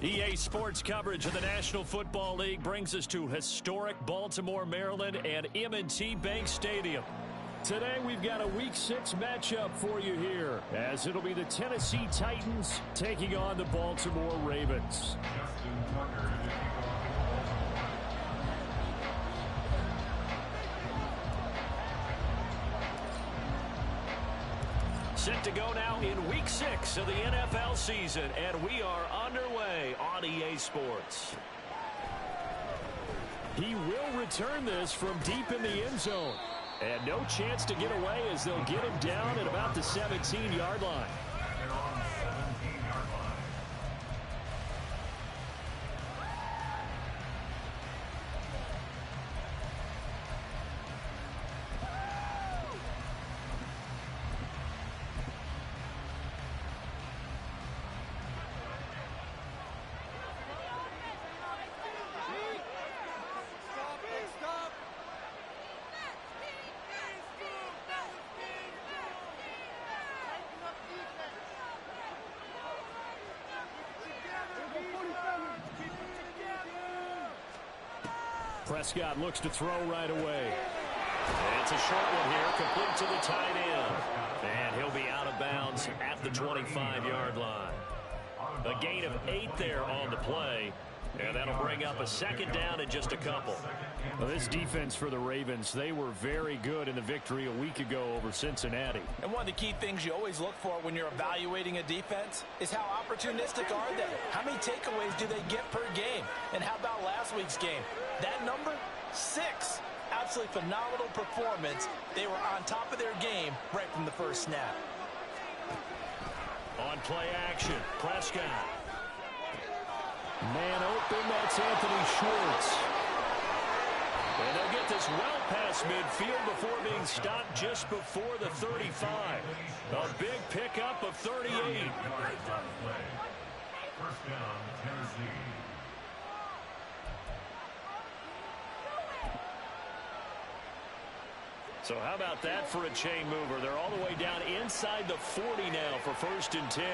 EA Sports coverage of the National Football League brings us to historic Baltimore, Maryland and M&T Bank Stadium. Today we've got a Week 6 matchup for you here, as it'll be the Tennessee Titans taking on the Baltimore Ravens. Set to go now in Week 6 of the NFL season, and we are underway on EA Sports. He will return this from deep in the end zone. And no chance to get away as they'll get him down at about the 17-yard line. Prescott looks to throw right away. And it's a short one here, complete to the tight end. And he'll be out of bounds at the 25-yard line. A gain of 8 there on the play. And that'll bring up a second down in just a couple. Well, this defense for the Ravens, they were very good in the victory a week ago over Cincinnati. And one of the key things you always look for when you're evaluating a defense is how opportunistic are they? How many takeaways do they get per game? And how about last week's game? That number, 6. Absolutely phenomenal performance. They were on top of their game right from the first snap. On play action, Prescott. Man open, that's Anthony Schwartz. And they'll get this well past midfield before being stopped just before the 35. A big pickup of 38. First down, Tennessee. So how about that for a chain mover? They're all the way down inside the 40 now for 1st and 10.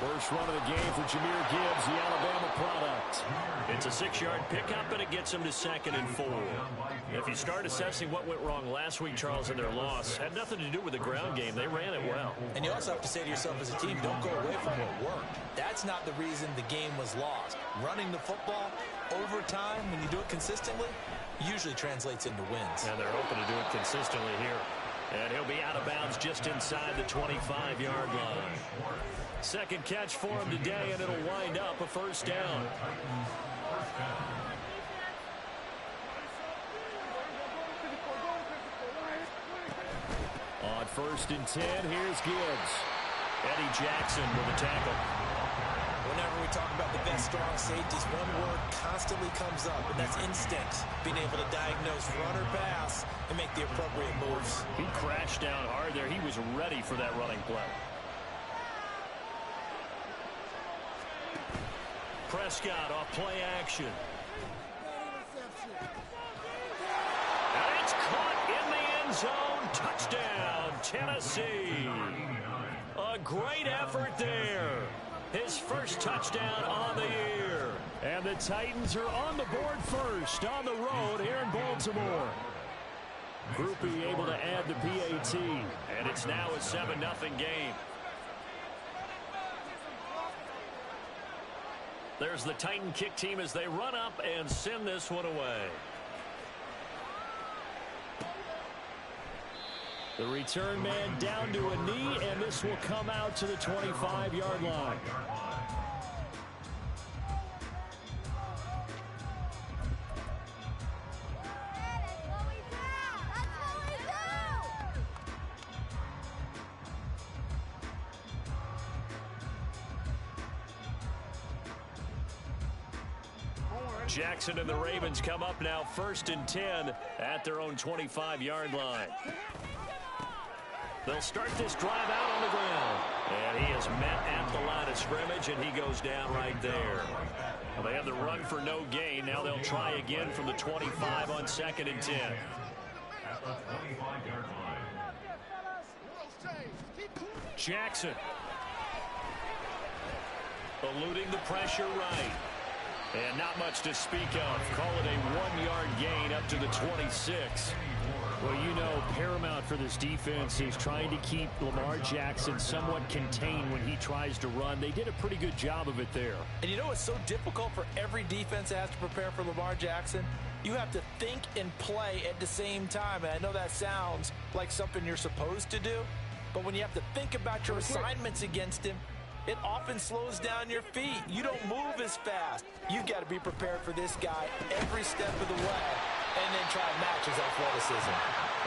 First run of the game for Jahmyr Gibbs, the Alabama product. It's a 6-yard pickup, and it gets him to 2nd and 4. If you start assessing what went wrong last week, Charles, in their loss, had nothing to do with the ground game. They ran it well. And you also have to say to yourself as a team, don't go away from what worked. That's not the reason the game was lost. Running the football over time, when you do it consistently, usually translates into wins. And they're hoping to do it consistently here. And he'll be out of bounds just inside the 25-yard line. Second catch for him today, and it'll wind up a 1st down. On 1st and 10, here's Gibbs. Eddie Jackson with a tackle. Whenever we talk about the best strong safeties, one word constantly comes up, and that's instinct. Being able to diagnose run or pass and make the appropriate moves. He crashed down hard there. He was ready for that running play. Prescott off play action. And it's caught in the end zone. Touchdown, Tennessee. A great effort there. His first touchdown on the year. And the Titans are on the board first on the road here in Baltimore. Groupie able to add the PAT. And it's now a 7-0 game. There's the Titan kick team as they run up and send this one away. The return man down to a knee, and this will come out to the 25-yard line. Jackson and the Ravens come up now 1st and 10 at their own 25-yard line. They'll start this drive out on the ground. And he is met at the line of scrimmage, and he goes down right there. Well, they have the run for no gain. Now they'll try again from the 25 on 2nd and 10. At the 25-yard line. Jackson. Eluding the pressure right. And not much to speak of. Call it a 1-yard gain up to the 26. Well, you know, paramount for this defense is trying to keep Lamar Jackson somewhat contained when he tries to run. They did a pretty good job of it there. And you know it's so difficult for every defense that has to prepare for Lamar Jackson? You have to think and play at the same time. And I know that sounds like something you're supposed to do, but when you have to think about your assignments against him, it often slows down your feet. You don't move as fast. You've got to be prepared for this guy every step of the way and then try to match his athleticism.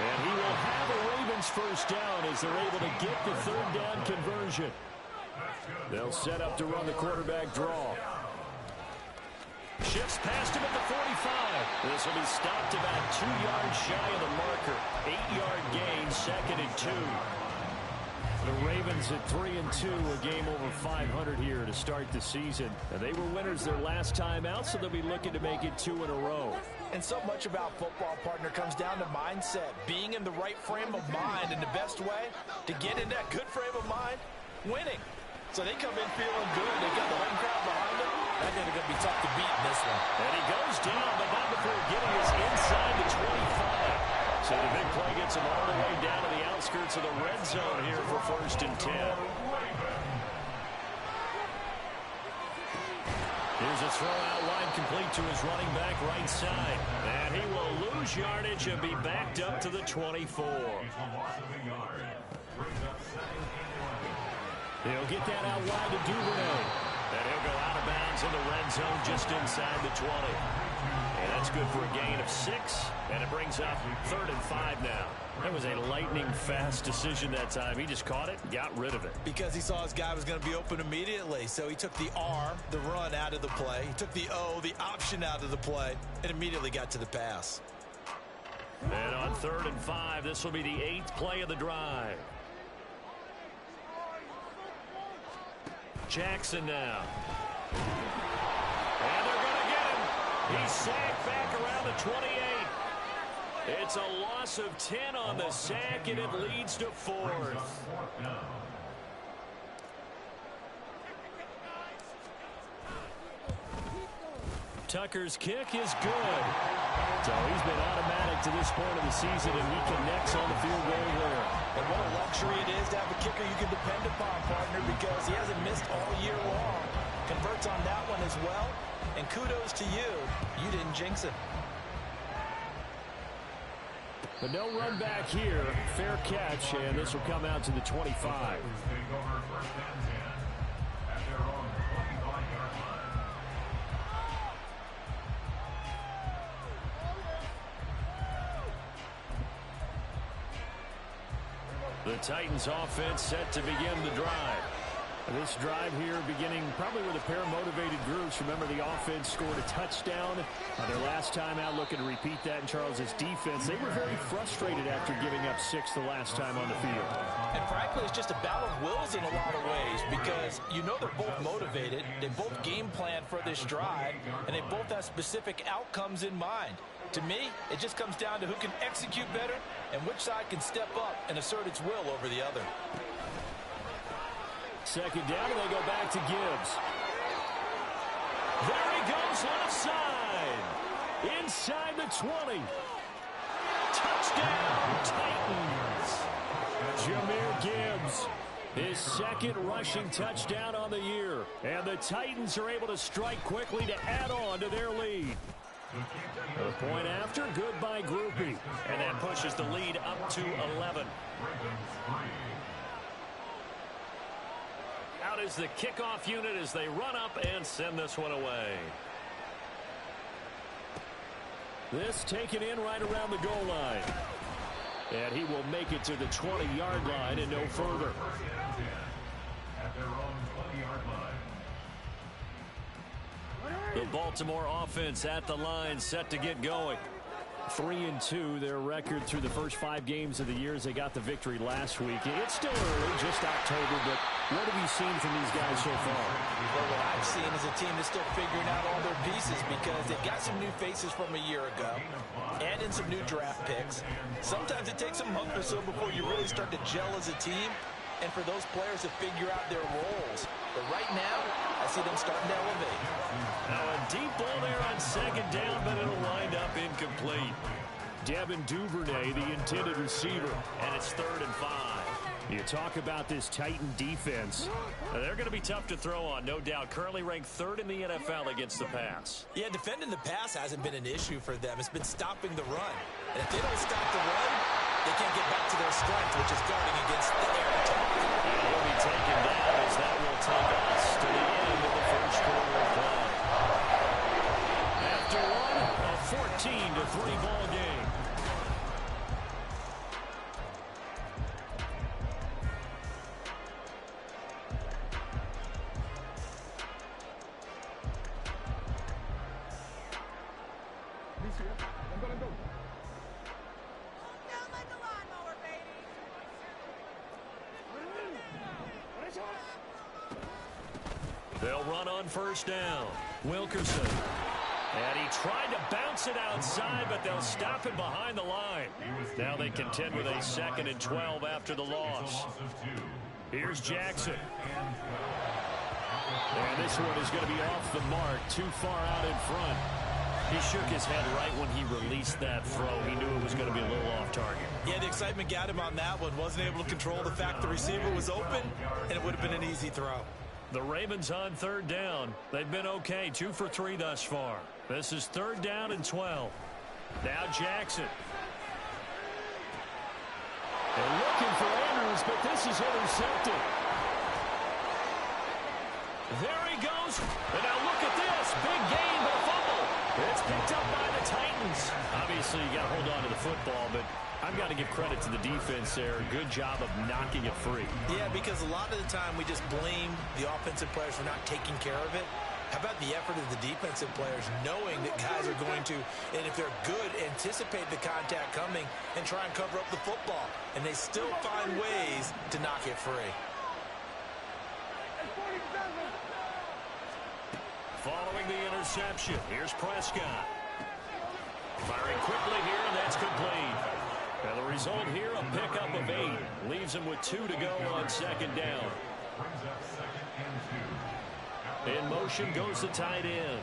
And he will have a Ravens first down as they're able to get the third down conversion. They'll set up to run the quarterback draw. Shifts past him at the 45. This will be stopped about 2 yards shy of the marker. 8-yard gain, 2nd and 2. The Ravens at 3-2, a game over 500 here to start the season. And they were winners their last time out, so they'll be looking to make it 2 in a row. And so much about football, partner, comes down to mindset. Being in the right frame of mind, and the best way to get in that good frame of mind, winning. So they come in feeling good. They got the home crowd behind them. I think they're going to be tough to beat in this one. And he goes down, but not before getting us inside the 25. So the big play gets him all the way down to the outskirts of the red zone here for 1st and 10. Here's a throw out wide complete to his running back right side. And he will lose yardage and be backed up to the 24. He'll get that out wide to Duvernay. And he'll go out of bounds in the red zone just inside the 20. And that's good for a gain of 6. And it brings up 3rd and 5 now. That was a lightning-fast decision that time. He just caught it and got rid of it. Because he saw his guy was going to be open immediately. So he took the R, the run, out of the play. He took the O, the option, out of the play, and immediately got to the pass. And on 3rd and 5, this will be the 8th play of the drive. Jackson now. And they're going to get him. He's sacked back around the 28. It's a loss of 10 on the sack, and it leads to 4th. Tucker's kick is good. So he's been automatic to this point of the season, and he connects on the field goal there. And what a luxury it is to have a kicker you can depend upon, partner, because he hasn't missed all year long. Converts on that one as well. And kudos to you. You didn't jinx it. But no run back here. Fair catch, and this will come out to the 25. The Titans offense set to begin the drive. This drive here beginning probably with a pair of motivated groups. Remember, the offense scored a touchdown their last time out, looking to repeat that in Charles's defense. They were very frustrated after giving up 6 the last time on the field. And frankly, it's just a battle of wills in a lot of ways, because you know they're both motivated. They both game plan for this drive, and they both have specific outcomes in mind. To me, it just comes down to who can execute better and which side can step up and assert its will over the other. 2nd down, and they go back to Gibbs. There he goes, left side. Inside the 20. Touchdown, Titans. Jahmyr Gibbs, his 2nd rushing touchdown on the year. And the Titans are able to strike quickly to add on to their lead. A point after, good by Groupie. And that pushes the lead up to 11. Out is the kickoff unit as they run up and send this one away. This taken in right around the goal line. And he will make it to the 20-yard line and no further. At their own 20-yard line. The Baltimore offense at the line, set to get going. 3-2, their record through the first 5 games of the year as they got the victory last week. It's still early, just October, but what have you seen from these guys so far? Well, what I've seen is a team that's still figuring out all their pieces, because they've got some new faces from a year ago, add in some new draft picks. Sometimes it takes a month or so before you really start to gel as a team. and for those players to figure out their roles. But right now, I see them starting to elevate. Now a deep ball there on second down, but it'll wind up incomplete. Devin Duvernay, the intended receiver, and it's 3rd and 5. You talk about this Titan defense. Now, they're going to be tough to throw on, no doubt. Currently ranked 3rd in the NFL against the pass. Yeah, defending the pass hasn't been an issue for them. It's been stopping the run. And if they don't stop the run, they can't get back to their strength, which is guarding against the air attack. And he'll be taken down as that will take us to the end of the first quarter of play. After one, a 14-3 ball game. They'll run on first down. Wilkerson. And he tried to bounce it outside, but they'll stop it behind the line. Now they contend with a 2nd and 12 after the loss. Here's Jackson. And this one is going to be off the mark, too far out in front. He shook his head right when he released that throw. He knew it was going to be a little off target. Yeah, the excitement got him on that one. Wasn't able to control the fact the receiver was open, and it would have been an easy throw. The Ravens on 3rd down. They've been okay, 2 for 3 thus far. This is 3rd down and 12. Now Jackson. They're looking for Andrews, but this is intercepted. There he goes. And now look at this. Big gain, but a fumble. It's picked up by the Titans. Obviously, you got to hold on to the football, but I've got to give credit to the defense there. Good job of knocking it free. Yeah, because a lot of the time we just blame the offensive players for not taking care of it. How about the effort of the defensive players knowing that guys are going to, and if they're good, anticipate the contact coming and try and cover up the football. And they still find ways to knock it free. Following the interception, here's Prescott. Firing quickly here, and that's complete. And the result here, a pickup of 8. Leaves him with 2 to go on 2nd down. In motion goes the tight end.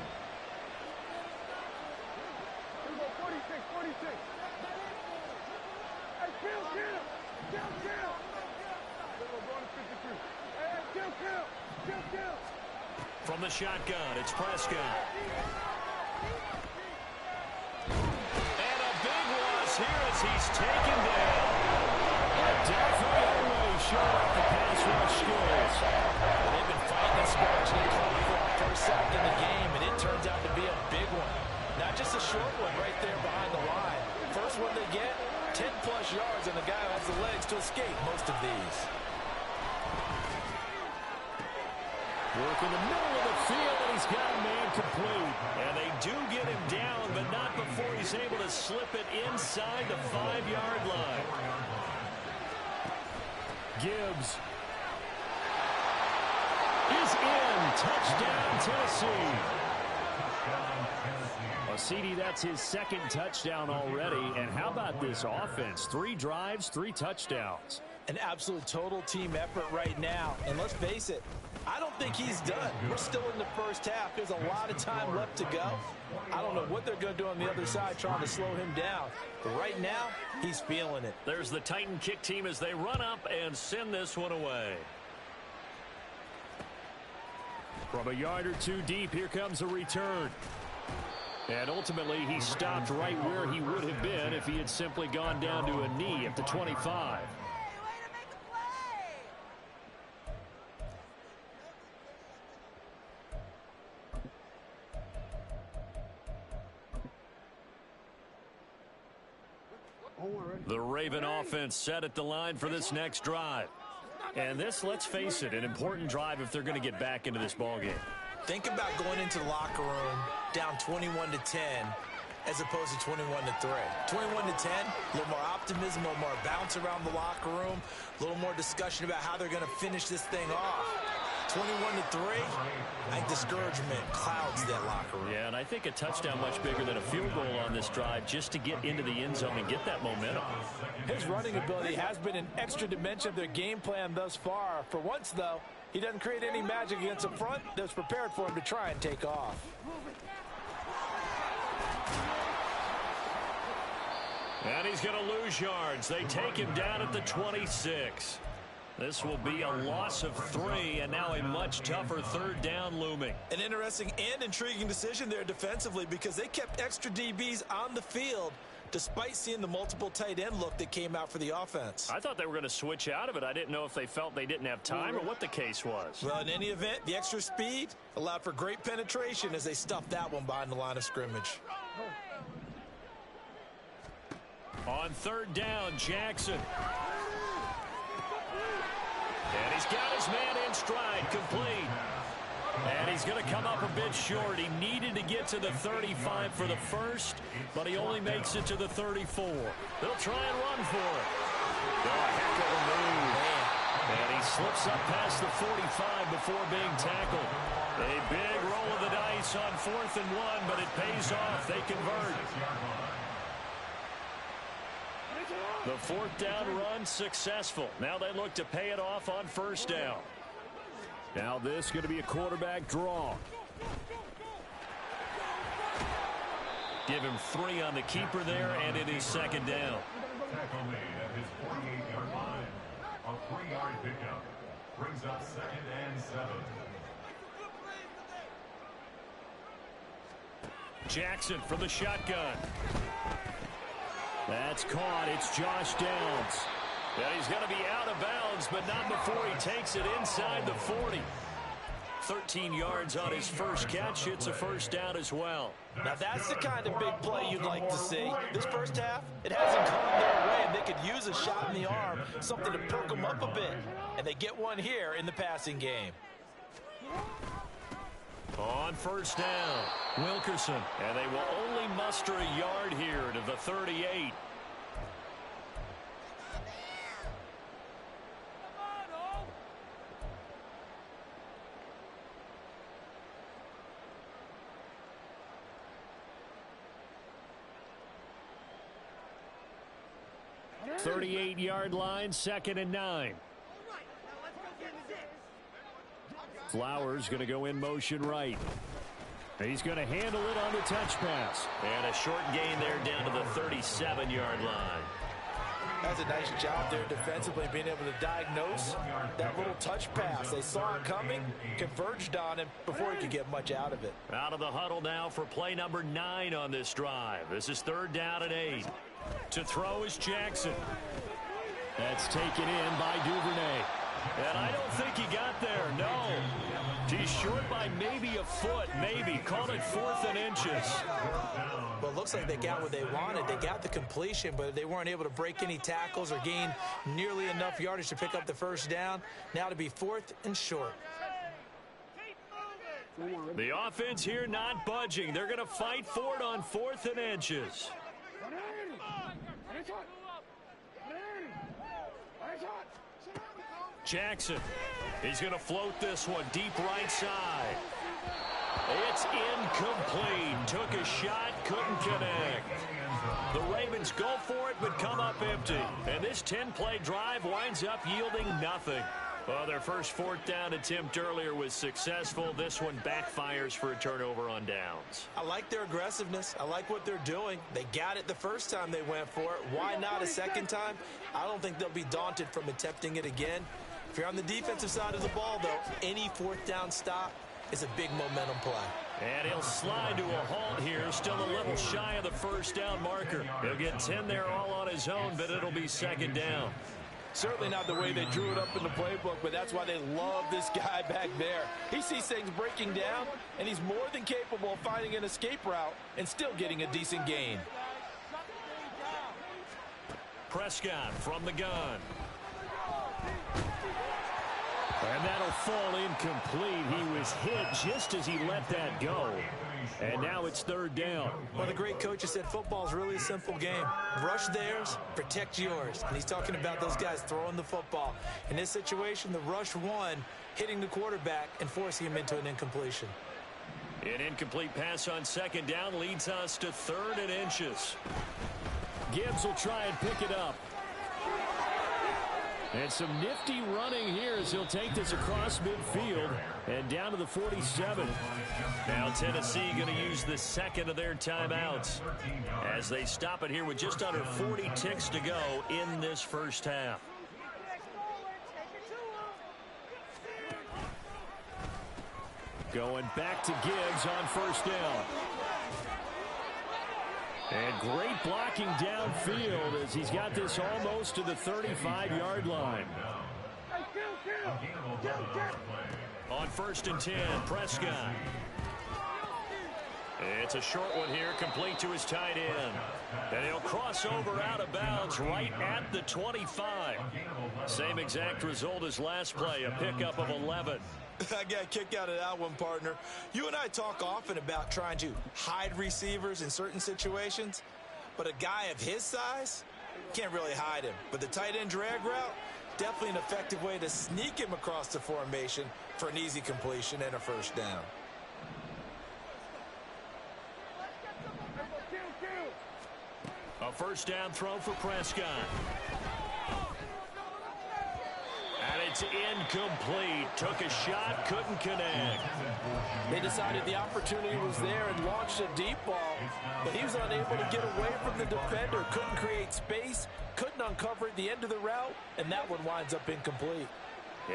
From the shotgun, it's Prescott. And a big loss here as he's taken down. Definitely showed up the pass rush skills. They've been fighting this match in for the first sack in the game, and it turns out to be a big one. Not just a short one right there behind the line. First one they get, 10-plus yards, and the guy has the legs to escape most of these. Work in the middle of the field, and he's got a man complete. And they do get him down, but not before he's able to slip it inside the 5-yard line. Gibbs is in. Touchdown, Tennessee. Well, CD, that's his 2nd touchdown already. And how about this offense? 3 drives, 3 touchdowns. An absolute total team effort right now. And let's face it, I don't think he's done. We're still in the first half. There's a lot of time left to go. I don't know what they're going to do on the other side trying to slow him down. But right now, he's feeling it. There's the Titan kick team as they run up and send this one away. From a yard or 2 deep, here comes a return. And ultimately, he stopped right where he would have been if he had simply gone down to a knee at the 25. The Raven offense set at the line for this next drive. And this, let's face it, an important drive if they're going to get back into this ballgame. Think about going into the locker room down 21-10 as opposed to 21-3. 21-10, a little more optimism, a little more bounce around the locker room, a little more discussion about how they're going to finish this thing off. 21-3. I think discouragement clouds that locker room. Yeah, and I think a touchdown much bigger than a field goal on this drive just to get into the end zone and get that momentum. His running ability has been an extra dimension of their game plan thus far. For once, though, he doesn't create any magic against the front that's prepared for him to try and take off. And he's going to lose yards. They take him down at the 26. This will be a loss of 3, and now a much tougher third down looming. An interesting and intriguing decision there defensively because they kept extra DBs on the field despite seeing the multiple tight end look that came out for the offense. I thought they were going to switch out of it. I didn't know if they felt they didn't have time or what the case was. Well, in any event, the extra speed allowed for great penetration as they stuffed that one behind the line of scrimmage. On third down, Jackson. And he's got his man in stride, complete. And he's going to come up a bit short. He needed to get to the 35 for the first, but he only makes it to the 34. They'll try and run for it. Oh, a heck of a move. And he slips up past the 45 before being tackled. A big roll of the dice on 4th and 1, but it pays off. They convert. The 4th down run successful. Now they look to pay it off on 1st down. Now this is going to be a quarterback draw. Give him 3 on the keeper there, and it is 2nd down. Tackle made at his 48-yard line. A 3-yard pickup brings up 2nd and 7. Jackson from the shotgun. That's caught. It's Josh Downs. And he's going to be out of bounds, but not before he takes it inside the 40. 13 yards on his first catch. It's a 1st down as well. Now that's the kind of big play you'd like to see. This first half, it hasn't come their way, and they could use a shot in the arm, something to perk them up a bit. And they get one here in the passing game. On 1st down, Wilkerson. And they will only muster a yard here to the 38. Thirty-eight-yard line, 2nd and 9. Flowers going to go in motion right. He's going to handle it on the touch pass. And a short gain there down to the 37-yard line. That's a nice job there defensively, being able to diagnose that little touch pass. They saw it coming, converged on him before he could get much out of it. Out of the huddle now for play number 9 on this drive. This is 3rd down and 8. To throw is Jackson. That's taken in by Duvernay. And I don't think he got there, no. He's short by maybe a foot, maybe. Call it 4th and inches. Well, it looks like they got what they wanted. They got the completion, but they weren't able to break any tackles or gain nearly enough yardage to pick up the 1st down. Now to be 4th and short. The offense here not budging. They're going to fight for it on 4th and inches. Jackson. He's going to float this one deep right side. It's incomplete. Took a shot, couldn't connect. The Ravens go for it, but come up empty. And this 10-play drive winds up yielding nothing. Well, their first 4th down attempt earlier was successful. This one backfires for a turnover on downs. I like their aggressiveness. I like what they're doing. They got it the first time they went for it. Why not a second time? I don't think they'll be daunted from attempting it again. If you're on the defensive side of the ball, though, any 4th down stop is a big momentum play. And he'll slide to a halt here, still a little shy of the 1st down marker. He'll get 10 there all on his own, but it'll be 2nd down. Certainly not the way they drew it up in the playbook, but that's why they love this guy back there. He sees things breaking down, and he's more than capable of finding an escape route and still getting a decent gain. Prescott from the gun. And that'll fall incomplete. He was hit just as he let that go. And now it's third down. Well, the great coach has said football is really a simple game. Rush theirs, protect yours. And he's talking about those guys throwing the football. In this situation, the rush one, hitting the quarterback and forcing him into an incompletion. An incomplete pass on second down leads us to 3rd and inches. Gibbs will try and pick it up. And some nifty running here as he'll take this across midfield and down to the 47. Now Tennessee going to use the second of their timeouts as they stop it here with just under 40 ticks to go in this first half. Going back to Gibbs on first down. And great blocking downfield as he's got this almost to the 35-yard line. On 1st and 10, Prescott. It's a short one here, complete to his tight end. And he'll cross over out of bounds right at the 25. Same exact result as last play, a pickup of 11. I got a kick out of that one, partner. You and I talk often about trying to hide receivers in certain situations, but a guy of his size can't really hide him. But the tight end drag route, definitely an effective way to sneak him across the formation for an easy completion and a first down. A first down throw for Prescott. And it's incomplete. Took a shot, couldn't connect. They decided the opportunity was there and launched a deep ball, but he was unable to get away from the defender, couldn't create space, couldn't uncover the end of the route, and that one winds up incomplete.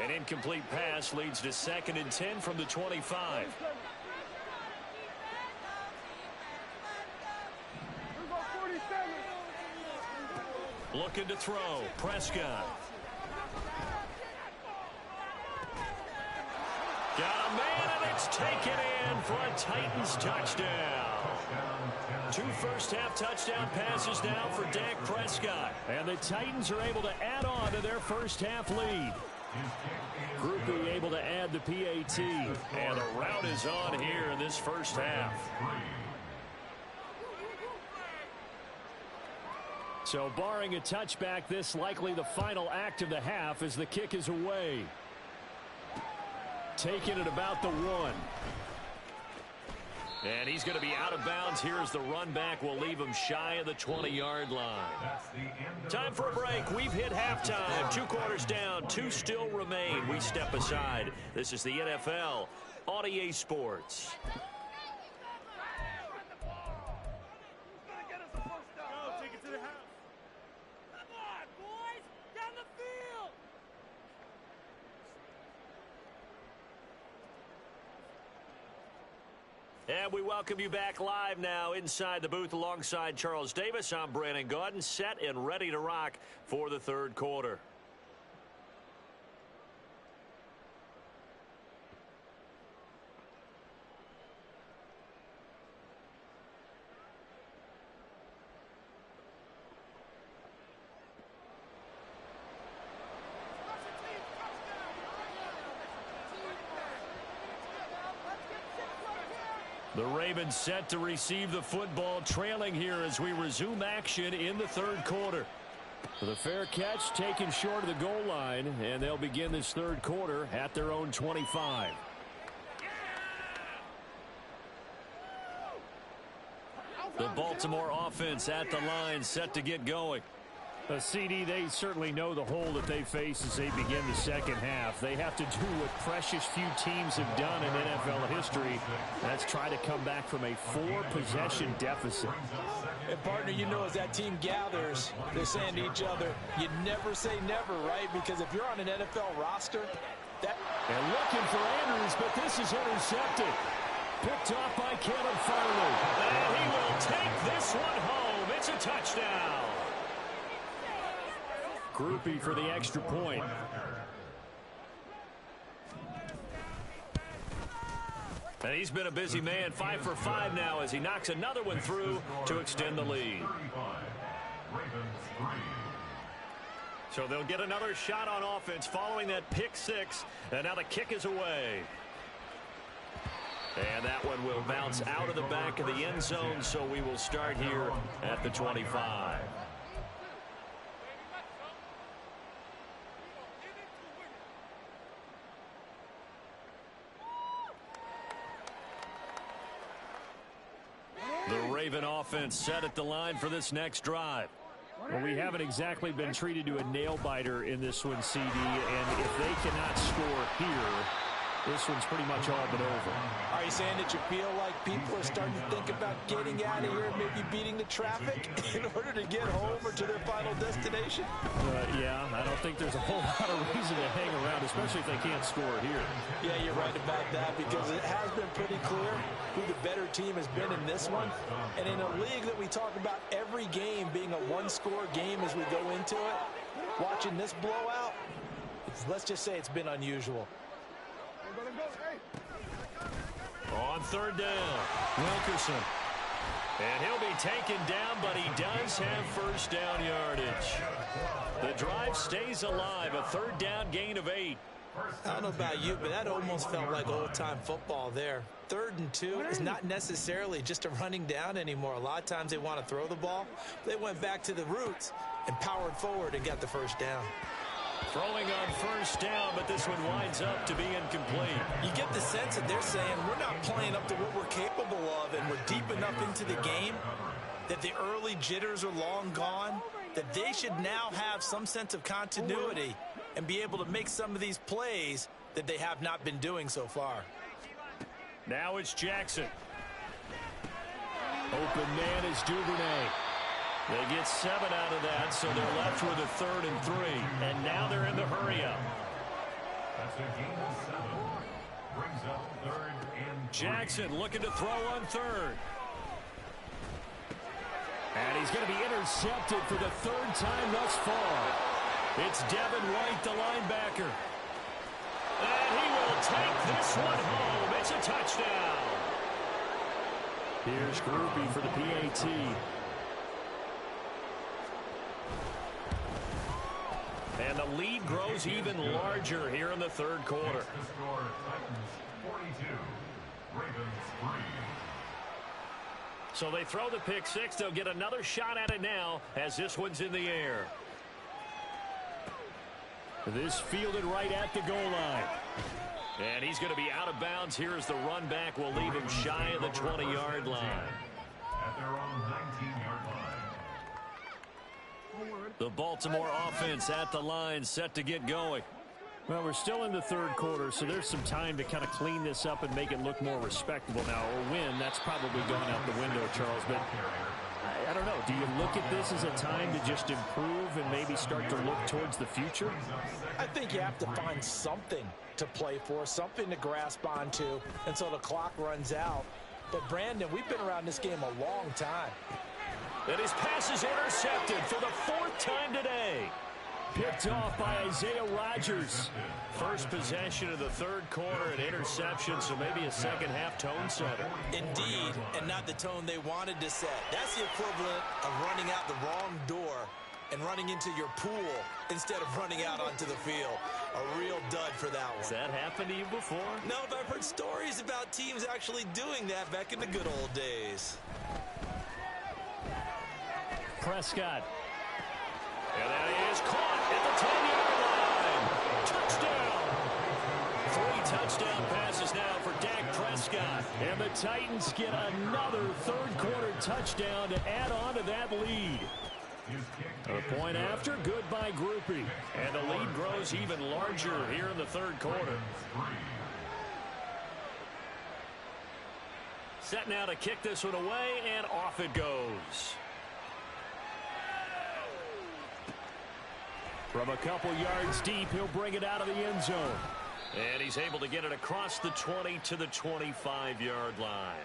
An incomplete pass leads to 2nd and 10 from the 25. Looking to throw. Prescott. Got a man, and it's taken in for a Titans touchdown. 2 first-half touchdown passes now for Dak Prescott. And the Titans are able to add on to their first-half lead. Groupie able to add the PAT. And the route is on here in this first half. So barring a touchback, this likely the final act of the half as the kick is away. Taking it about the 1. And he's going to be out of bounds here as the run back will leave him shy of the 20-yard line. Time for a break. We've hit halftime. 2 quarters down. 2 still remain. We step aside. This is the NFL on EA Sports. And we welcome you back live now inside the booth alongside Charles Davis. I'm Brandon Gaudin, set and ready to rock for the 3rd quarter. The Ravens set to receive the football, trailing here as we resume action in the 3rd quarter. For the fair catch taken short of the goal line, and they'll begin this 3rd quarter at their own 25. The Baltimore offense at the line, set to get going. CD, they certainly know the hole that they face as they begin the second half. They have to do what precious few teams have done in NFL history. That's try to come back from a 4-possession deficit. And, partner, you know as that team gathers, they're saying to each other, you never say never, right? Because if you're on an NFL roster, that... And looking for Andrews, but this is intercepted. Picked off by Caleb Farley. And he will take this one home. It's a touchdown. Groupie for the extra point. And he's been a busy man, 5 for 5 now as he knocks another one through to extend the lead. So they'll get another shot on offense following that pick six. And now the kick is away. And that one will bounce out of the back of the end zone, so we will start here at the 25. The Raven offense set at the line for this next drive. Well, we haven't exactly been treated to a nail-biter in this one, CD, and if they cannot score here, this one's pretty much all but over. Are you saying that you feel like people are starting to think about getting out of here and maybe beating the traffic in order to get home or to their final destination? Yeah, I don't think there's a whole lot of reason to hang around, especially if they can't score here. Yeah, you're right about that, because it has been pretty clear who the better team has been in this one. And in a league that we talk about every game being a one-score game as we go into it, watching this blowout, let's just say it's been unusual. On third down, Wilkerson. And he'll be taken down, but he does have first down yardage. The drive stays alive, a third down gain of 8. I don't know about you, but that almost felt like old-time football there. 3rd and 2 is not necessarily just a running down anymore. A lot of times they want to throw the ball. They went back to the roots and powered forward and got the first down. Throwing on first down, but this one winds up to be incomplete. You get the sense that they're saying we're not playing up to what we're capable of, and we're deep enough into the game that the early jitters are long gone, that they should now have some sense of continuity and be able to make some of these plays that they have not been doing so far. Now it's Jackson. Open man is Duvernay. They get 7 out of that, so they're left with a 3rd and 3. And now they're in the hurry-up. That's a gain of 7. Brings up 3rd and 3. Jackson looking to throw on 3rd. And he's going to be intercepted for the 3rd time thus far. It's Devin White, the linebacker. And he will take this one home. It's a touchdown. Here's Groupie for the PAT. And the lead grows even larger here in the 3rd quarter. The score, Titans 42, Ravens 3. So they throw the pick six. They'll get another shot at it now as this one's in the air. This fielded right at the goal line. And he's going to be out of bounds here as the run back will leave him shy of the 20-yard line. At their own 19-yard line. The Baltimore offense at the line, set to get going. Well, we're still in the 3rd quarter, so there's some time to kind of clean this up and make it look more respectable now. Or win, that's probably gone out the window, Charles. But I don't know. Do you look at this as a time to just improve and maybe start to look towards the future? I think you have to find something to play for, something to grasp onto until the clock runs out. But, Brandon, we've been around this game a long time. And his pass is intercepted for the 4th time today. Picked off by Isaiah Rodgers. First possession of the 3rd quarter, an interception, so maybe a second-half tone setter. Indeed, and not the tone they wanted to set. That's the equivalent of running out the wrong door and running into your pool instead of running out onto the field. A real dud for that one. Has that happened to you before? No, but I've heard stories about teams actually doing that back in the good old days. Prescott. And that is caught at the 10-yard line. Touchdown. 3 touchdown passes now for Dak Prescott. And the Titans get another 3rd quarter touchdown to add on to that lead. A point after, good by Groupie. And the lead grows even larger here in the 3rd quarter. Set now to kick this one away, and off it goes. From a couple yards deep, he'll bring it out of the end zone. And he's able to get it across the 20 to the 25-yard line.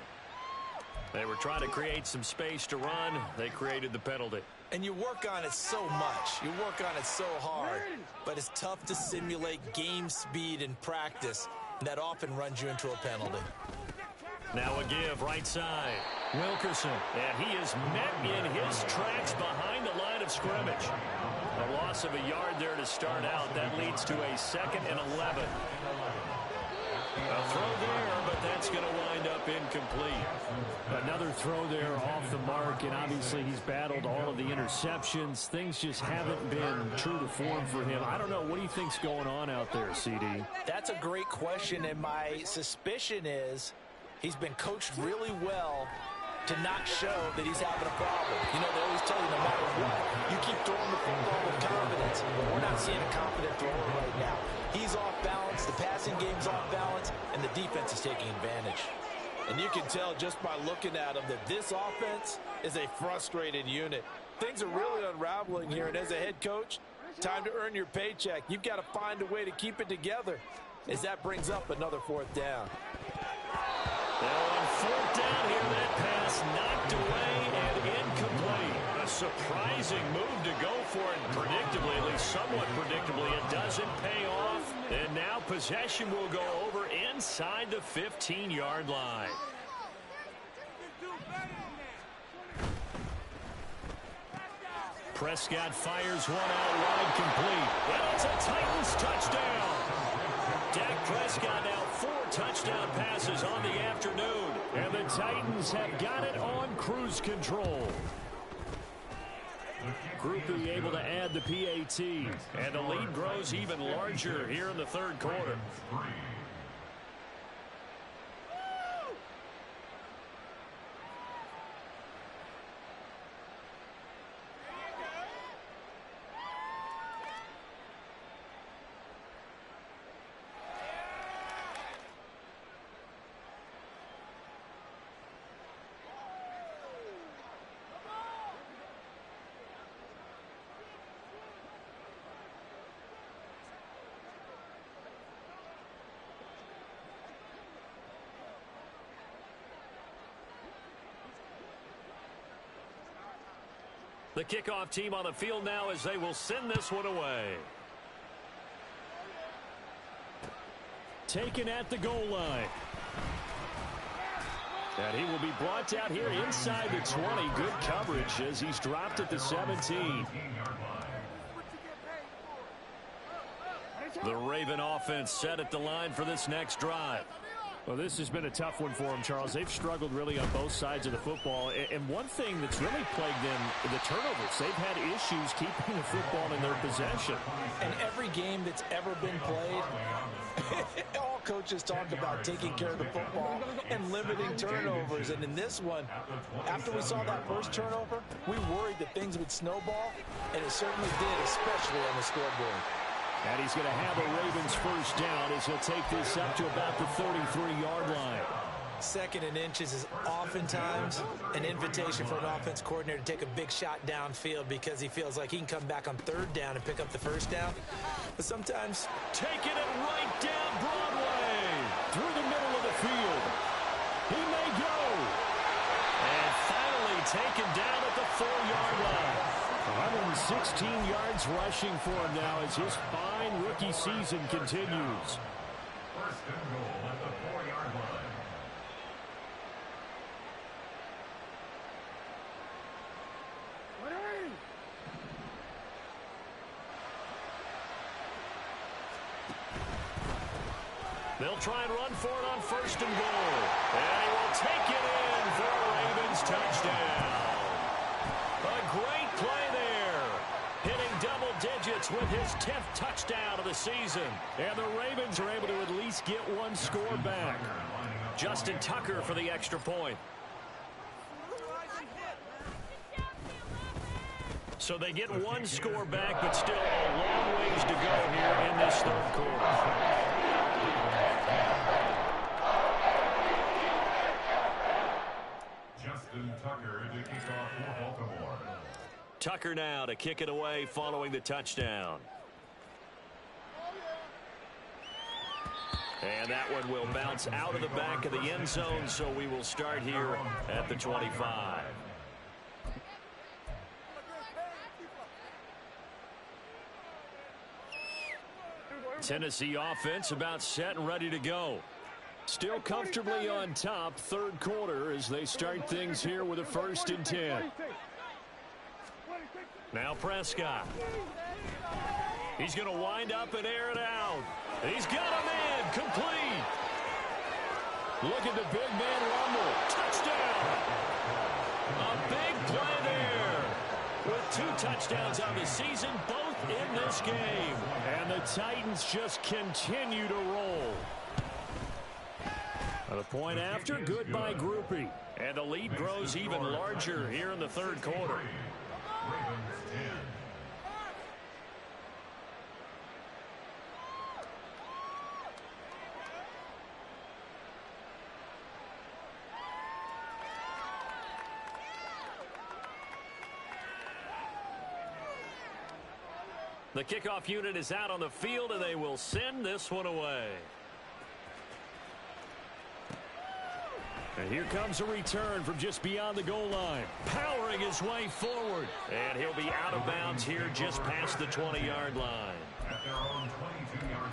They were trying to create some space to run. They created the penalty. And you work on it so much. You work on it so hard. But it's tough to simulate game speed in practice. And that often runs you into a penalty. Now a give right side. Wilkerson, and he is met in his tracks behind the line of scrimmage. A loss of a yard there to start out. That leads to a 2nd and 11. A throw there, but that's going to wind up incomplete. Another throw there off the mark, and obviously he's battled all of the interceptions. Things just haven't been true to form for him. I don't know. What do you think's going on out there, CD? That's a great question, and my suspicion is he's been coached really well to not show that he's having a problem. You know, they always tell you no matter what, you keep throwing the football with confidence. We're not seeing a confident thrower right now. He's off balance, the passing game's off balance, and the defense is taking advantage. And you can tell just by looking at him that this offense is a frustrated unit. Things are really unraveling here, and as a head coach, time to earn your paycheck. You've got to find a way to keep it together as that brings up another 4th down. Now on 4th down here, that pass knocked away and incomplete. A surprising move to go for it, predictably, at least somewhat predictably. It doesn't pay off, and now possession will go over inside the 15-yard line. Prescott fires one out wide, complete. And it's a Titans touchdown. Dak Prescott now 4 touchdown passes on the afternoon. And the Titans have got it on cruise control. Groupie able to add the PAT. And the lead grows even larger here in the 3rd quarter. The kickoff team on the field now as they will send this one away. Taken at the goal line. And he will be brought out here inside the 20. Good coverage as he's dropped at the 17. The Raven offense set at the line for this next drive. Well, this has been a tough one for them, Charles. They've struggled really on both sides of the football. And one thing that's really plagued them, the turnovers. They've had issues keeping the football in their possession. And every game that's ever been played, all coaches talk about taking care of the football and limiting turnovers. And in this one, after we saw that first turnover, we worried that things would snowball, and it certainly did, especially on the scoreboard. And he's going to have a Ravens first down as he'll take this up to about the 33-yard line. 2nd and inches is oftentimes an invitation for an offense coordinator to take a big shot downfield because he feels like he can come back on 3rd down and pick up the first down. But sometimes taking it right down Broadway. Through the middle of the field. He may go. And finally taken down at the 4-yard line. 116 yards rushing for him now as his fine rookie season continues. 1st and goal at the 4-yard line. They'll try and run for it on 1st and goal. And he will take it in for a Ravens touchdown. A great play there. Hitting double digits with his 10th touchdown of the season. And the Ravens are able to at least get one score back. Justin Tucker for the extra point. So they get one score back, but still a long ways to go here in this 3rd quarter. Justin Tucker to kick off for Baltimore. Tucker now to kick it away following the touchdown. And that one will bounce out of the back of the end zone, so we will start here at the 25. Tennessee offense about set and ready to go. Still comfortably on top, third quarter, as they start things here with a 1st and 10. Now Prescott. He's going to wind up and air it out. He's got a man complete. Look at the big man rumble. Touchdown. A big play there. With 2 touchdowns on the season, both in this game. And the Titans just continue to roll. The point after, goodbye groupie. And the lead grows even larger here in the third quarter. The kickoff unit is out on the field, and they will send this one away. And here comes a return from just beyond the goal line. Powering his way forward. And he'll be out of bounds here just past the 20-yard line. At their own 22-yard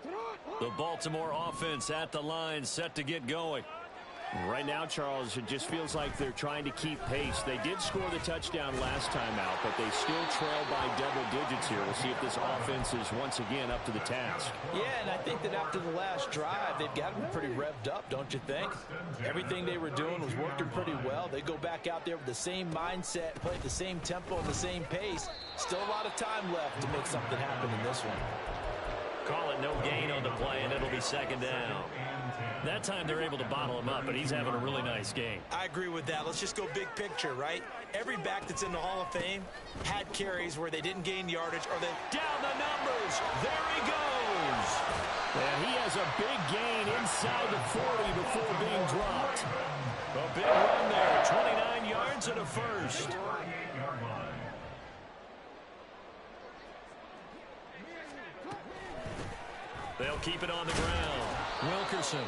line. The Baltimore offense at the line, set to get going. Right now, Charles, it just feels like they're trying to keep pace. They did score the touchdown last time out, but they still trail by double digits here. We'll see if this offense is once again up to the task. Yeah, and I think that after the last drive, they've got them pretty revved up, don't you think? Everything they were doing was working pretty well. They go back out there with the same mindset, play at the same tempo and the same pace. Still a lot of time left to make something happen in this one. Call it no gain on the play, and it'll be 2nd down. That time they're able to bottle him up, but he's having a really nice game. I agree with that. Let's just go big picture, right? Every back that's in the Hall of Fame had carries where they didn't gain yardage or they... Down the numbers. There he goes. And he has a big gain inside the 40 before being dropped. A big run there. 29 yards and a first. They'll keep it on the ground. Wilkerson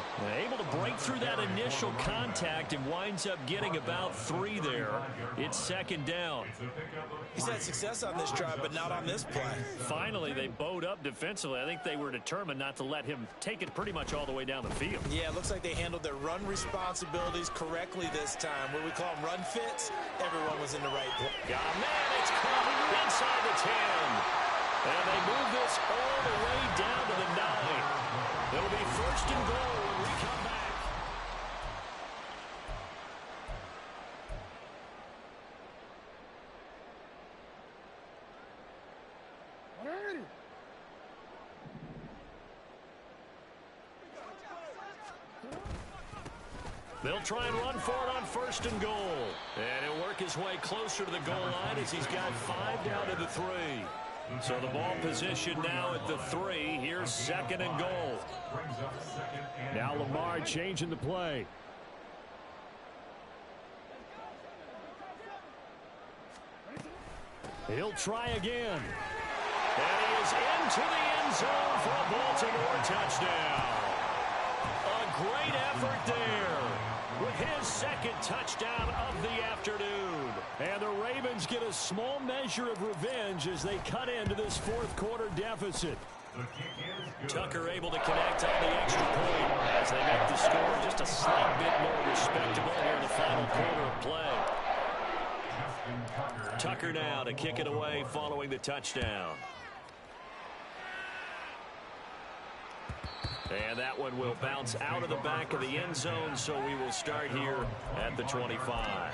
able to break through that initial contact and winds up getting about 3 there. It's 2nd down. He's had success on this drive, but not on this play. Finally, they bowed up defensively. I think they were determined not to let him take it pretty much all the way down the field. Yeah, it looks like they handled their run responsibilities correctly this time. What we call them run fits, everyone was in the right place. Got a man. It's caught inside the 10. And they move this all the way down to the 9. It'll be 1st and goal when we come back. They'll try and run for it on 1st and goal. And he'll work his way closer to the goal line as he's got 5 down to the 3. So the ball position now at the 3. Here's 2nd and goal. Now Lamar changing the play. He'll try again. And he is into the end zone for a Baltimore touchdown. A great effort there with his 2nd touchdown of the afternoon. And the Ravens get a small measure of revenge as they cut into this 4th quarter deficit. Tucker able to connect on the extra point as they make the score just a slight bit more respectable here in the final quarter of play. Tucker now to kick it away following the touchdown. And that one will bounce out of the back of the end zone, so we will start here at the 25.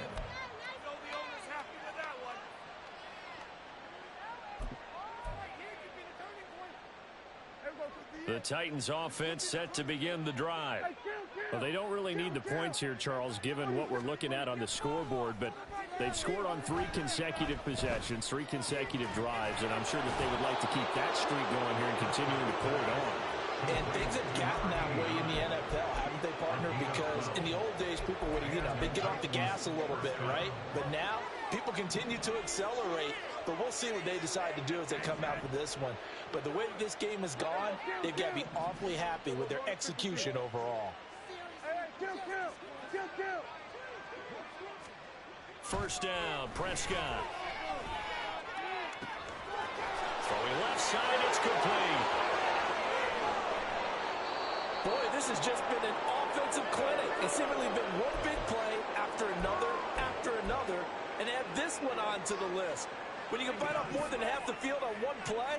The Titans offense set to begin the drive. Well, they don't really need the points here, Charles, given what we're looking at on the scoreboard, but they've scored on 3 consecutive possessions, 3 consecutive drives, and I'm sure that they would like to keep that streak going here and continuing to pour it on. And things have gotten that way in the NFL, haven't they, partner? Because in the old days, people would, they'd get off the gas a little bit, right? But now, people continue to accelerate. But we'll see what they decide to do as they come out for this one. But the way that this game has gone, they've got to be awfully happy with their execution overall. First down, Prescott. side. It's complete. Boy, this has just been an offensive clinic. It's seemingly been one big play after another, and add this one onto the list. When you can bite off more than half the field on one play,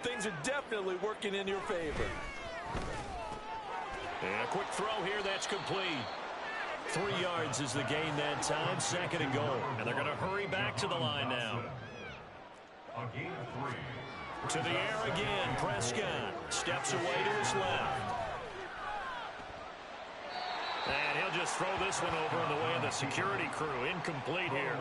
things are definitely working in your favor. And a quick throw here that's complete. 3 yards is the gain that time, 2nd and goal. And they're going to hurry back to the line now. A gain of 3. To the air again, Prescott steps away to his left. And he'll just throw this one over in the way of the security crew. Incomplete here.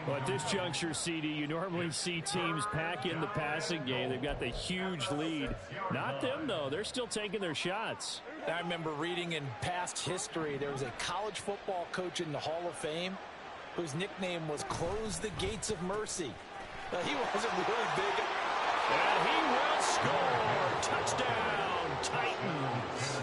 Well, at this juncture, CD, you normally see teams pack in the passing game. They've got the huge lead. Not them, though. They're still taking their shots. I remember reading in past history, there was a college football coach in the Hall of Fame whose nickname was Close the Gates of Mercy. Now, he wasn't really big. And he will score. Touchdown, Titans.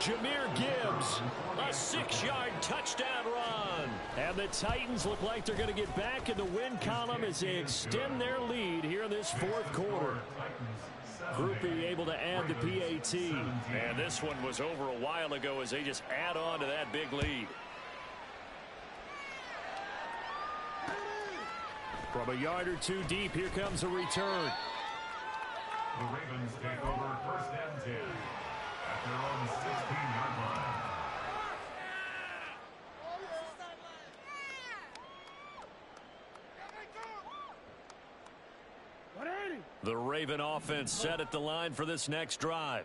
Jahmyr Gibbs, A 6-yard touchdown run. and the Titans look like they're going to get back in the win column as they extend their lead here in this 4th quarter. Groupie able to add the PAT. And this one was over a while ago as they just add on to that big lead. From a yard or 2 deep, here comes a return. The Ravens take over 1st and 10 at their own 16-yard line. The Raven offense set at the line for this next drive.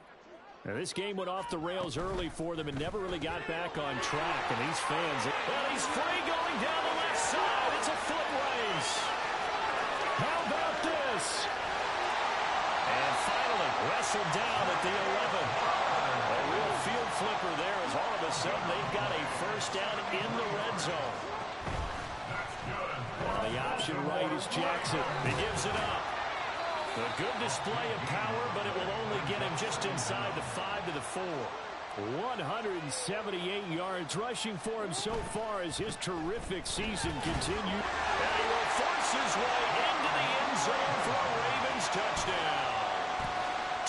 Now, this game went off the rails early for them and never really got back on track. And these fans... Well, he's free going down the left side. It's a foot race. How about this? And finally wrestled down at the 11. A real field flipper there as all of a sudden they've got a first down in the red zone. And the option right is Jackson. He gives it up. A good display of power, but it will only get him just inside the 5 to the 4. 178 yards rushing for him so far as his terrific season continued. And he will force his way into the end zone for a Ravens touchdown.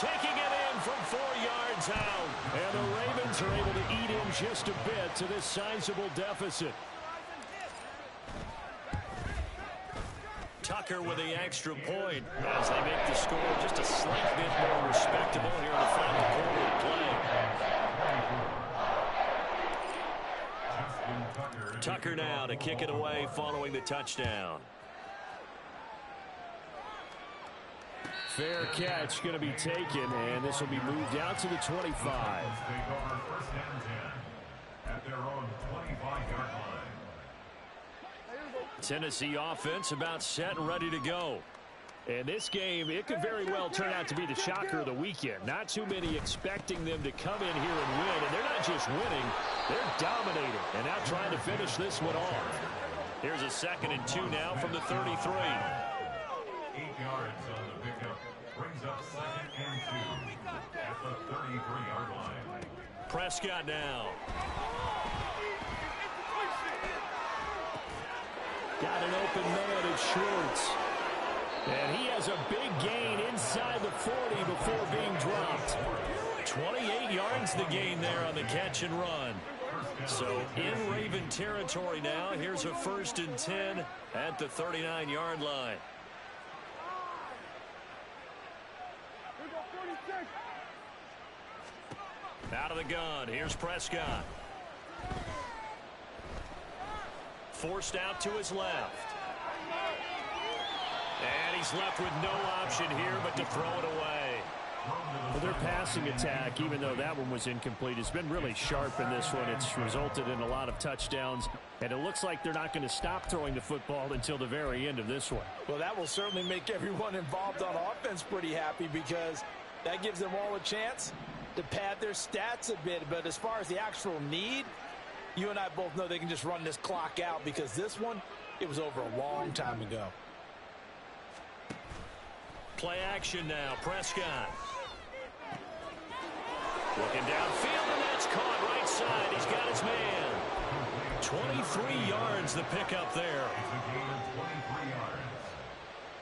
Taking it in from 4 yards out. And the Ravens are able to eat in just a bit to this sizable deficit. Tucker with the extra point as they make the score just a slight bit more respectable here in the final quarter of play. Tucker now to kick it away following the touchdown. Fair catch going to be taken, and this will be moved out to the 25. Take over 1st and 10 at their own 25-yard line. Tennessee offense about set and ready to go. And this game, it could very well turn out to be the shocker of the weekend. Not too many expecting them to come in here and win. And they're not just winning, they're dominating. And now trying to finish this one off. Here's a 2nd and 2 now from the 33. 8 yards on the pickup. Brings up 2nd and 2 at the 33-yard line. Prescott now. Got an open man at Schwartz. And he has a big gain inside the 40 before being dropped. 28 yards the gain there on the catch and run. So in Raven territory now. Here's a 1st and 10 at the 39-yard line. Out of the gun. Here's Prescott. Forced out to his left. And he's left with no option here but to throw it away. Well, their passing attack, even though that one was incomplete, has been really sharp in this one. It's resulted in a lot of touchdowns, and it looks like they're not going to stop throwing the football until the very end of this one. Well, that will certainly make everyone involved on offense pretty happy because that gives them all a chance to pad their stats a bit. But as far as the actual need, you and I both know they can just run this clock out because this one, it was over a long time ago. Play action now. Prescott. Looking downfield, and that's caught right side. He's got his man. 23 yards the pickup there.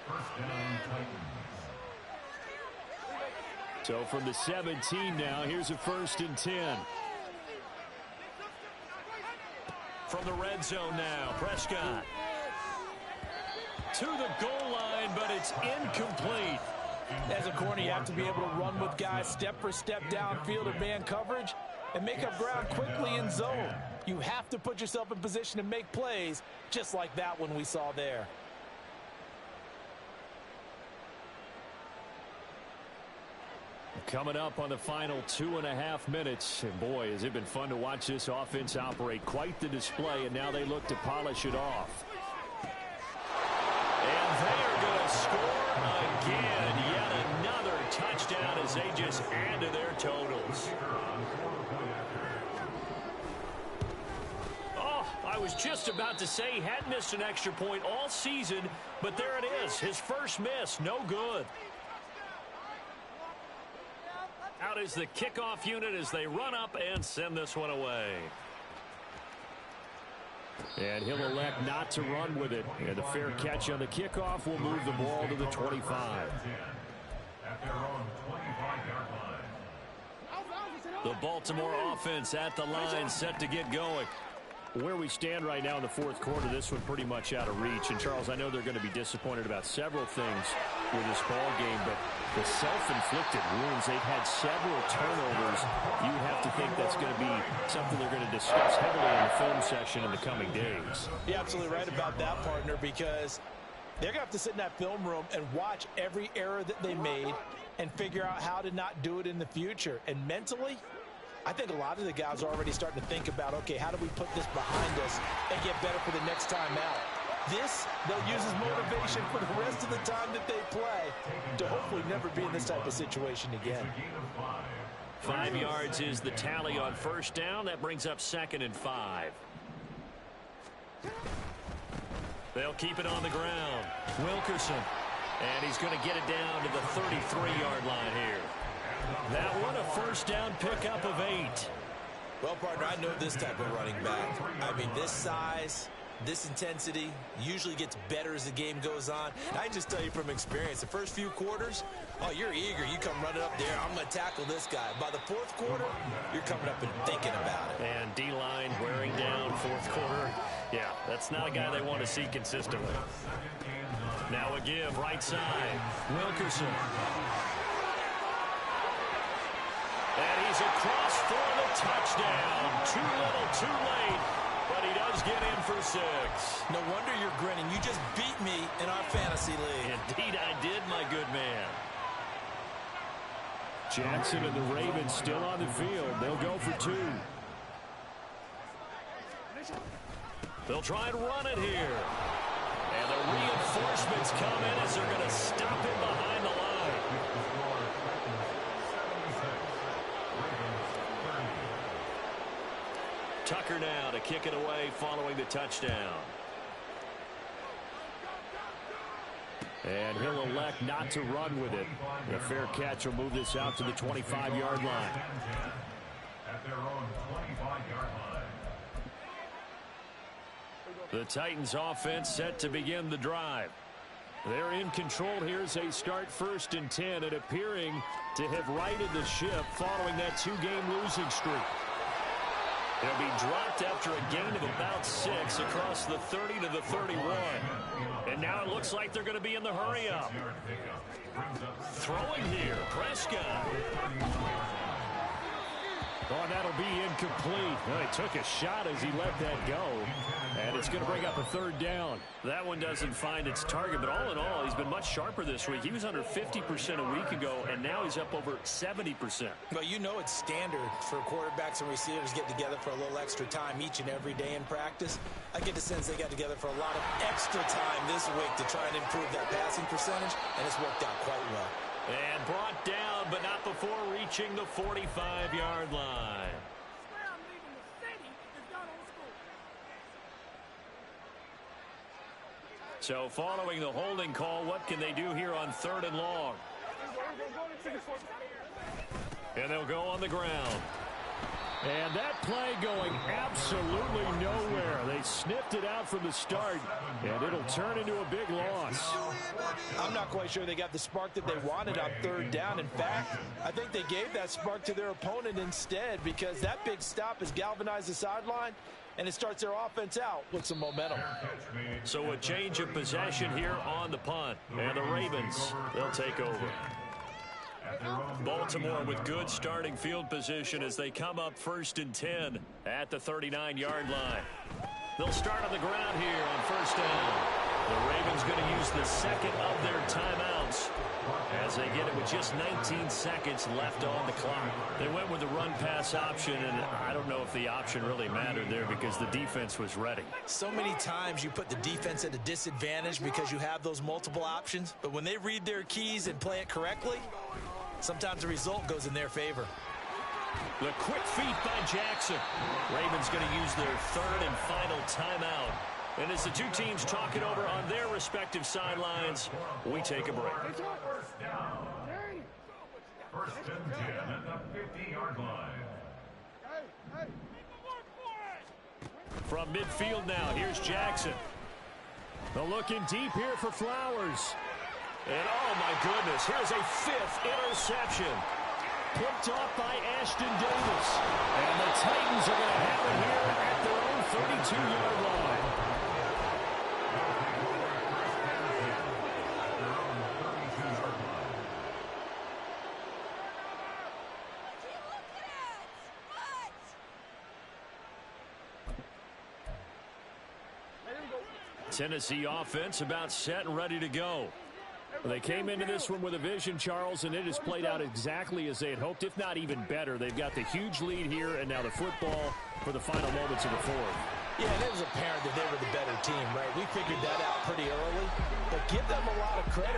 First down, Titans. So from the 17 now, here's a 1st and 10. From the red zone now, Prescott. To the goal line, but it's incomplete. As a corner, you have to be able to run with guys step for step downfield in man coverage and make up ground quickly in zone. You have to put yourself in position to make plays, just like that one we saw there. Coming up on the final 2.5 minutes. And boy, has it been fun to watch this offense operate. Quite the display, and now they look to polish it off. And they are going to score again. Yet another touchdown as they just add to their totals. Oh, I was just about to say he had missed an extra point all season, but there it is. His first miss, no good. Out is the kickoff unit as they run up and send this one away. And he'll elect not to run with it. And the fair catch on the kickoff will move the ball to the 25. At their own 25-yard line. The Baltimore offense at the line, set to get going. Where we stand right now in the 4th quarter, this one pretty much out of reach. And, Charles, I know they're going to be disappointed about several things with this ball game, but the self-inflicted wounds, they've had several turnovers. You have to think that's going to be something they're going to discuss heavily in the film session in the coming days. You're absolutely right about that, partner, because they're going to have to sit in that film room and watch every error that they made and figure out how to not do it in the future. And mentally, I think a lot of the guys are already starting to think about, okay, how do we put this behind us and get better for the next time out? This, they'll use as motivation for the rest of the time that they play to hopefully never be in this type of situation again. 5 yards is the tally on first down. That brings up 2nd and 5. They'll keep it on the ground. Wilkerson. And he's going to get it down to the 33-yard line here. That one, a first down pickup of 8. Well, partner, I know this type of running back. I mean, this size, this intensity usually gets better as the game goes on. I just tell you from experience, the first few quarters, oh, you're eager. You come running up there, I'm going to tackle this guy. By the 4th quarter, you're coming up and thinking about it. And D-line wearing down 4th quarter. Yeah, that's not a guy they want to see consistently. Now a give, right side. Wilkerson. And he's across for the touchdown. Too little, too late. But he does get in for 6. No wonder you're grinning. You just beat me in our fantasy league. Indeed I did, my good man. Jackson and the Ravens still on the field. They'll go for 2. They'll try and run it here. And the reinforcements come in as they're going to stop him behind the line. Tucker now to kick it away following the touchdown. And he'll elect not to run with it. The fair catch will move this out to the 25-yard line. At their own 25-yard line. The Titans offense set to begin the drive. They're in control here as they start 1st and 10 and appearing to have righted the ship following that 2-game losing streak. It'll be dropped after a gain of about 6 across the 30 to the 31. And now it looks like they're going to be in the hurry-up. Throwing here, Prescott. Oh, that'll be incomplete. Well, he took a shot as he let that go. And it's going to bring up a 3rd down. That one doesn't find its target, but all in all, he's been much sharper this week. He was under 50% a week ago, and now he's up over 70%. Well, you know it's standard for quarterbacks and receivers to get together for a little extra time each and every day in practice. I get the sense they got together for a lot of extra time this week to try and improve that passing percentage, and it's worked out quite well. And brought down, but not before reaching the 45-yard line. So following the holding call, what can they do here on 3rd and long? And they'll go on the ground. And that play going absolutely nowhere. They sniffed it out from the start, and it'll turn into a big loss. I'm not quite sure they got the spark that they wanted on third down. In fact, I think they gave that spark to their opponent instead, because that big stop has galvanized the sideline, and it starts their offense out with some momentum. So a change of possession here on the punt. And the Ravens, they'll take over. Baltimore with good starting field position as they come up 1st and 10 at the 39-yard line. They'll start on the ground here on 1st down. The Ravens going to use the second of their timeouts as they get it with just 19 seconds left on the clock. They went with the run-pass option, and I don't know if the option really mattered there because the defense was ready. So many times you put the defense at a disadvantage because you have those multiple options, but when they read their keys and play it correctly, sometimes the result goes in their favor. The quick feet by Jackson. Ravens going to use their third and final timeout. And as the two teams talk it over on their respective sidelines, we take a break. First down. 1st and 10 at the 50-yard line. From midfield now, here's Jackson. They're looking deep here for Flowers. And oh my goodness, here's a 5th interception. Picked off by Ashton Davis. And the Titans are going to have it here at their own 32-yard line. Tennessee offense about set and ready to go. They came into this one with a vision, Charles, and it has played out exactly as they had hoped, if not even better. They've got the huge lead here, and now the football for the final moments of the fourth. Yeah, and it was apparent that they were the better team, right? We figured that out pretty early, but give them a lot of credit